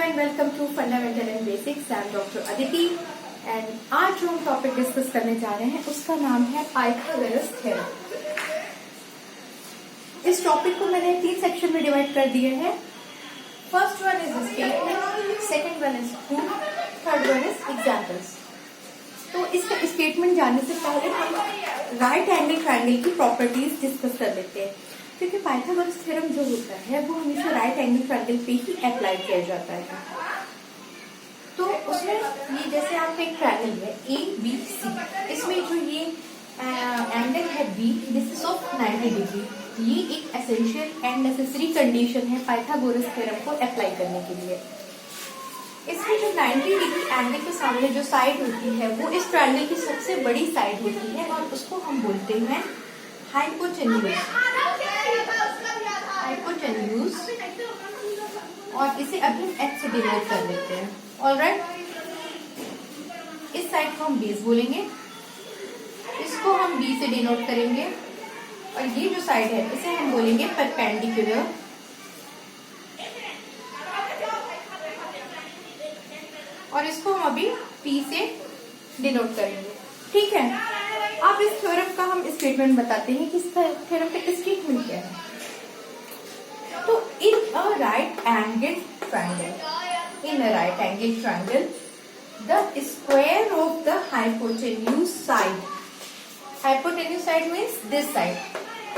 And welcome to fundamental and basics. I am doctor Aditi and आज जो हम topic discuss करने जा रहे हैं उसका नाम है पाइथागोरस थ्योरम। इस टॉपिक को मैंने 3 सेक्शन में डिवाइड कर दिए हैं। First one is statement, second one is proof, third one is examples. तो इसका स्टेटमेंट जानने से पहले हम राइट एंगल ट्रायंगल की प्रॉपर्टीज डिस्कस कर लेते हैं, क्योंकि पाइथागोरस थ्योरम जो होता है वो हमेशा राइट एंगल ट्रायंगल पे ही अप्लाई किया जाता है। तो उसमें ये जैसे आपका एक ट्रायंगल है ABC, इसमें जो ये एंगल है B, this is of 90 degree. ये एक एसेंशियल एंड नेसेसरी कंडीशन है पाइथागोरस थ्योरम को अप्लाई करने के लिए। इसमें जो 90 डिग्री एंगल के सामने जो साइड होती है वो इस ट्रायंगल की सबसे बड़ी साइड होती है और उसको हम बोलते हैं हाइपोटेन्यूज। और इसे अभी हम H से डिनोट कर लेते हैं। ऑलराइट, इस साइड को हम बेस बोलेंगे, इसको हम B से डिनोट करेंगे और ये जो साइड है इसे हम बोलेंगे परपेंडिकुलर। और इसको हम अभी P से डिनोट करेंगे। ठीक है, अब इस थ्योरम का हम स्टेटमेंट बताते हैं कि इस थ्योरम का स्टेटमेंट क्या है। तो in a right angle triangle the square of the hypotenuse side means this side,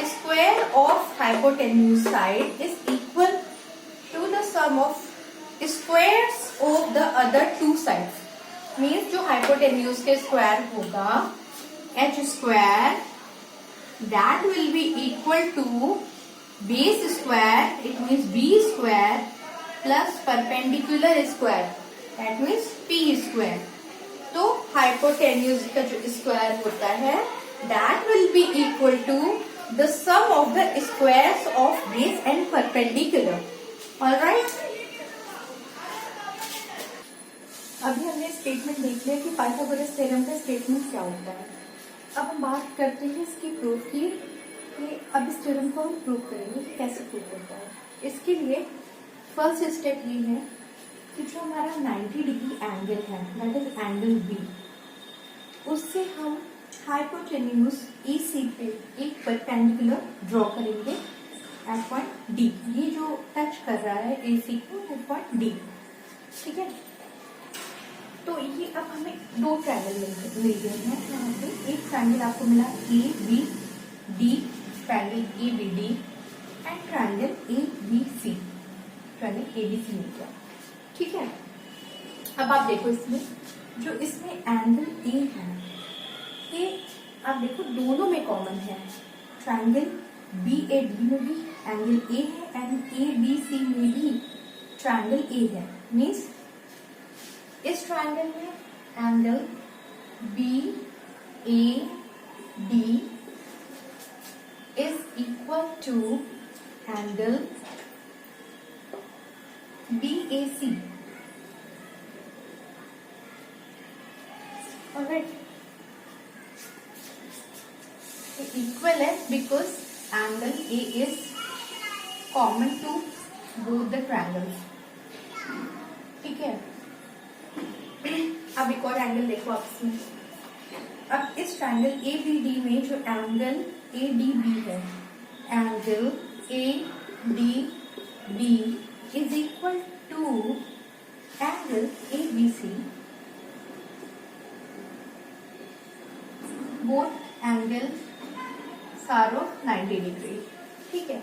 square of hypotenuse side is equal to the sum of squares of the other two sides. Means जो hypotenuse के square होगा H square, that will be equal to base square, it means B square plus perpendicular square, that means P square। तो hypotenuse का जो square होता है that will be equal to the sum of the squares of base and perpendicular। Alright, अभी हमने statement देख लिया कि पाइथागोरस थ्योरम का स्टेटमेंट क्या होता है। अब हम बात करते हैं इसकी प्रूफ की, कि अब इस थ्योरम को हम प्रूव करेंगे कि कैसे प्रूव होता है। इसके लिए फर्स्ट स्टेप ये है कि जो हमारा 90 डिग्री एंगल है दैट इज एंगल B, उससे हम हाइपोटेन्यूज EC पे एक परपेंडिकुलर ड्रॉ करेंगे एट पॉइंट D। ये जो टच कर रहा है AC को एट पॉइंट D। ठीक है, तो ये अब हमें 2 ट्रायंगल मिल गए हैं यहाँ पे। एक ट्रायंगल आपको मिला ABD, triangle ABD and triangle ABC, triangle ABC मिल गया। ठीक है, अब आप देखो इसमें एंगल A है, ये आप देखो दोनों में कॉमन है। ट्रायंगल BAD में भी एंगल A है एंड ABC में भी ट्रायंगल A है। मीन्स इस ट्रायंगल में angle BAD is equal to angle BAC। Alright, equal है because angle A is common to both the triangles. ठीक है, अब एक और एंगल देखो आप इसमें। अब इस ट्रायंगल ABD में जो एंगल ADB है, angle ADB is equal to angle ABC। Both angles are of 90 degree. ठीक है,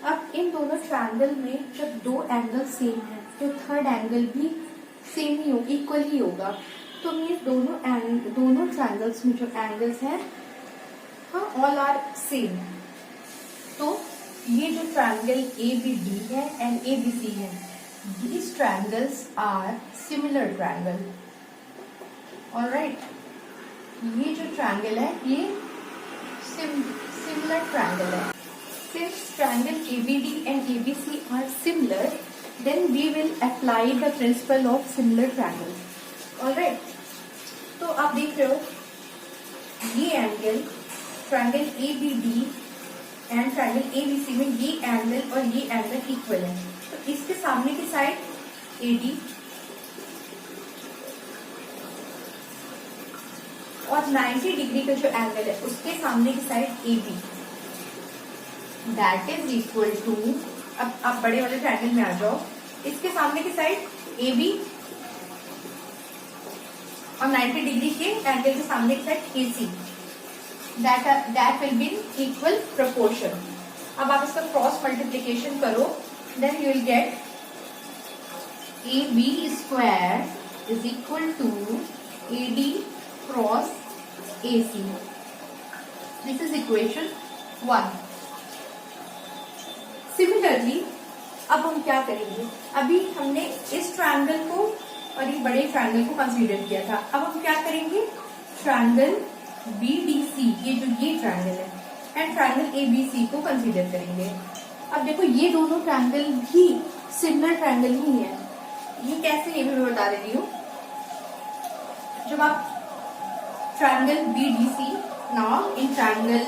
अब इन दोनों ट्रायंगल में जब 2 एंगल सेम है तो थर्ड एंगल भी सेम ही होगा, इक्वल ही होगा। तो मीन्स दोनों ट्रायंगल्स में जो एंगल्स हैं हाँ ऑल आर सेम। तो ये जो ट्रायंगल ABD है एंड ABC है, these triangles are similar triangle। Alright, ये जो ट्रायंगल है ये सिमिलर ट्रायंगल है। Since triangle ABD and ABC are similar, then we will apply the principle of similar triangles। Alright, तो आप देख रहे हो ये angle triangle ABD and triangle ABC में ये एंगल और ये एंगल इक्वल है। तो इसके सामने की साइड AD और 90 डिग्री का जो एंगल है उसके सामने की side AB, that is equal to, अब आप बड़े वाले ट्रायंगल में आ जाओ, इसके सामने की साइड AB और 90 डिग्री के एंगल के सामने की side AC, that will be equal proportion. अब आप इसका क्रॉस मल्टीप्लीकेशन करो, then you will get AB square is equal to AD cross AC। This is equation 1। Similarly अब हम क्या करेंगे, अभी हमने इस ट्रायंगल को और ये बड़े ट्रायंगल को कंसीडर किया था, अब हम क्या करेंगे, ट्रायंगल BDC, ये जो ये ट्रायंगल है, एंड ट्रायंगल ABC को कंसीडर करेंगे। अब देखो ये दोनों ट्रायंगल भी सिमिलर ट्रायंगल ही है। ये कैसे, ये भी मैं बता रही हूँ। जब आप triangle BDC, now in triangle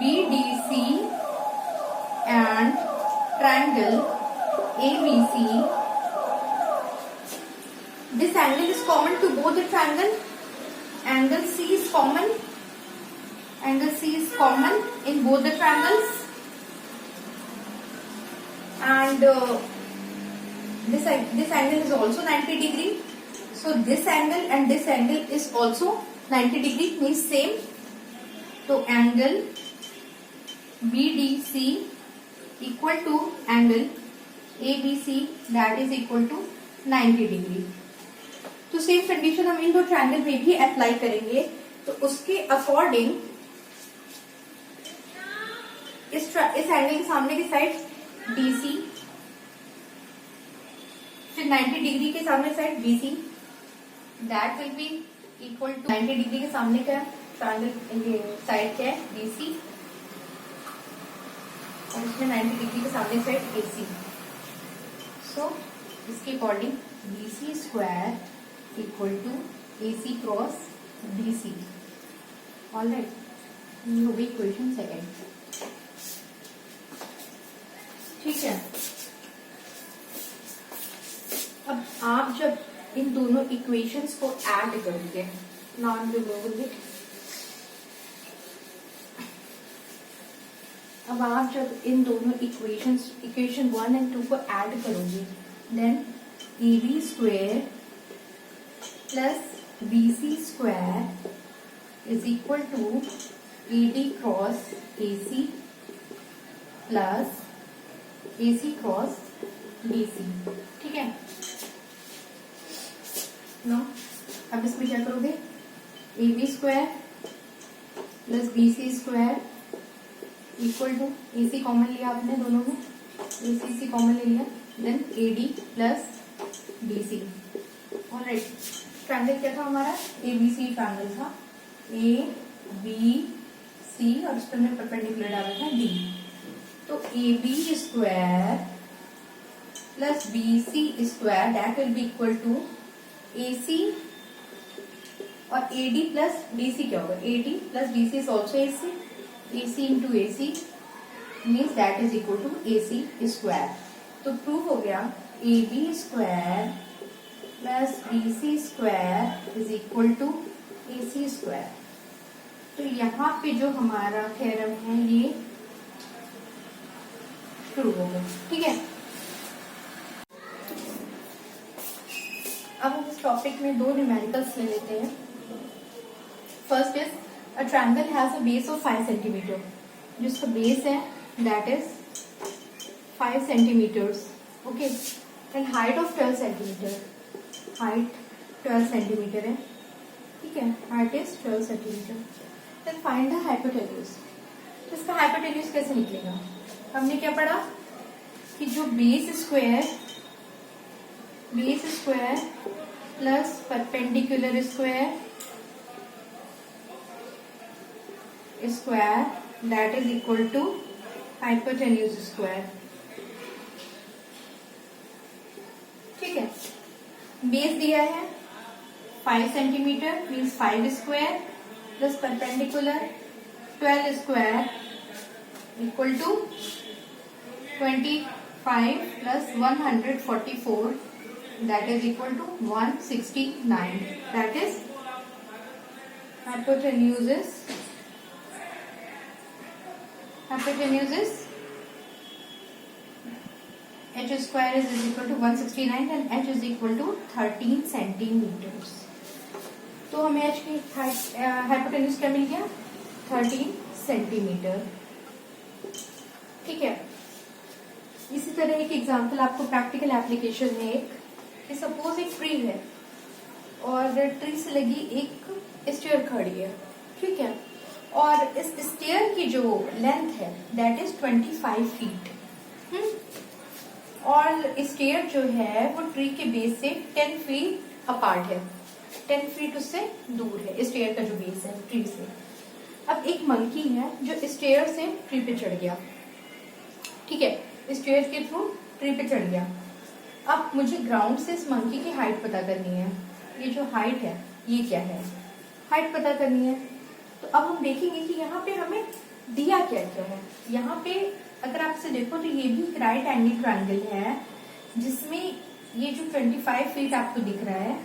BDC and triangle ABC, this angle is common to both the triangle. Angle C is common. Angle C is common in both the triangles, and this angle is also 90 degree. So this angle and this angle is also 90 degree, means same. So angle BDC equal to angle ABC, that is equal to 90 degree. तो same condition हम इन दो triangle में भी apply करेंगे। तो उसके according इस angle के सामने की साइड DC, फिर 90 डिग्री के सामने side BC, that will be equal to 90 degree के सामने का ट्रायंगल साइड क्या है, BC, और इसमें 90 डिग्री के सामने साइड AC। सो इसके according BC square equal to AC cross BC। Alright, ये हो गई इक्वेशन सेकेंड। ठीक है, अब आप जब इन दोनों इक्वेशंस को ऐड करोगे, नॉन रिमूवेबल, अब आप जब इन दोनों इक्वेशन 1 एंड 2 को ऐड करोगे, then AB square plus BC square is equal to AD cross AC plus AC cross BC। ठीक है ना, अब इसमें क्या करोगे, AB square plus BC square equal to AC common लिया आपने दोनों में, AC कॉमन ले लिया, then AD plus BC। Alright, triangle क्या था हमारा, ABC ट्रायंगल था, ABC और उस पर मैंने परपेंडिकुलर डाला था D। तो AB square plus BC square that will be equal to AC और AD प्लस BC क्या होगा, AD plus BC is also AC into AC means that is equal to AC square. तो prove हो गया AB square plus BC square is equal to AC square. तो यहाँ पे जो हमारा थ्योरम है ये प्रूव हो गया। ठीक है, अब हम इस टॉपिक में दो न्यूमेरिकल्स ले लेते हैं। First is a triangle has a base of 5 centimeter, जिसका बेस है that is 5 centimeters, okay, and height of 12 centimeter, height 12 centimeter है, ठीक है, height is 12 centimeter। then find the hypotenuse। तो इसका hypotenuse कैसे निकलेगा, हमने क्या पढ़ा कि जो base square plus perpendicular square that is equal to hypotenuse square. ठीक है, बेस दिया है 5 centimetre means 5 square plus perpendicular 12 square equal to 24 5 plus 144, that is equal to 169. That is hypotenuse is h square is equal to 169 and h is equal to 13 centimeters. तो हमें h की hypotenuse क्या मिल गया? 13 centimetre. ठीक है. इसी तरह एक एग्जांपल आपको प्रैक्टिकल एप्लीकेशन में कि सपोज एक ट्री है और ट्री से लगी एक स्टेयर खड़ी है. ठीक है. और इस स्टेयर की जो लेंथ है दैट इज 25 फीट. और स्टेयर जो है वो ट्री के बेस से 10 फीट अपार्ट है. 10 फीट उससे दूर है स्टेयर का जो बेस है ट्री से. अब एक मंकी है जो स्टेयर से ट्री पे चढ़ गया. ठीक है. स्टेयर के थ्रू ट्री पे चढ़ गया. अब मुझे ग्राउंड से इस मंकी की हाइट पता करनी है. ये जो हाइट है ये क्या है? हाइट पता करनी है. तो अब हम देखेंगे कि यहाँ पे हमें दिया क्या क्या है. यहाँ पे अगर आपसे देखो तो ये भी एक राइट एंगल ट्रायंगल है जिसमें ये जो 25 फीट आपको दिख रहा है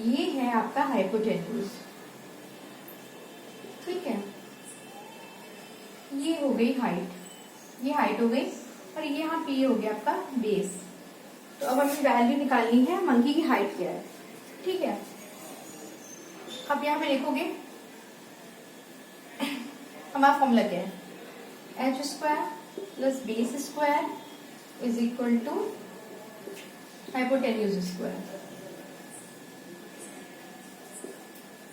ये है आपका हाइपोटेन्यूज. ठीक है. ये हो गई हाइट. ये हाइट हो गई और ये यहाँ पे हो गया आपका बेस. तो अब हमें वैल्यू निकालनी है मंकी की हाइट क्या है. ठीक है. अब यहाँ पे देखोगे हमारा फॉर्मूला क्या है? H square plus base square is equal to hypotenuse square.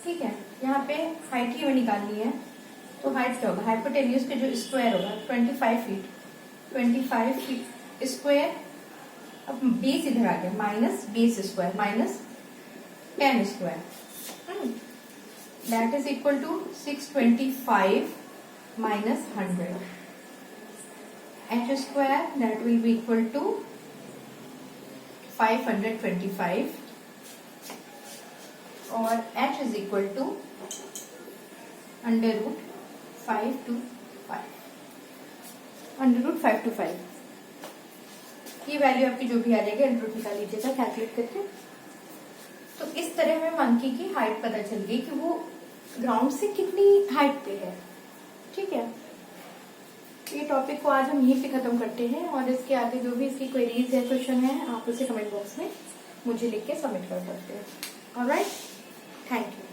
ठीक है. यहाँ पे हाइट ही हमें निकालनी है. तो हाइट क्या होगा? हाइपोटेन्यूज के जो स्क्वायर होगा 25 फीट. 25 feet square. अब बेस इधर आ गया minus base square minus 10 square. That is equal to 625 minus 100. H square that will be equal to 525 और H is equal to under root 5 to 5. Under root 5 to 5. ये value आपकी जो भी आ जाएगी अंडर रूट निकाल लीजिएगा कैलकुलेट करके. तो इस तरह हमें मंकी की हाइट पता चल गई कि वो ग्राउंड से कितनी हाइट पे है. ठीक है. ये टॉपिक को आज हम यहीं पे खत्म करते हैं और इसके आगे जो भी इसकी क्वेरीज या क्वेश्चन है आप उसे कमेंट बॉक्स में मुझे लिख के सबमिट कर सकते हैं. ऑलराइट. Thank you.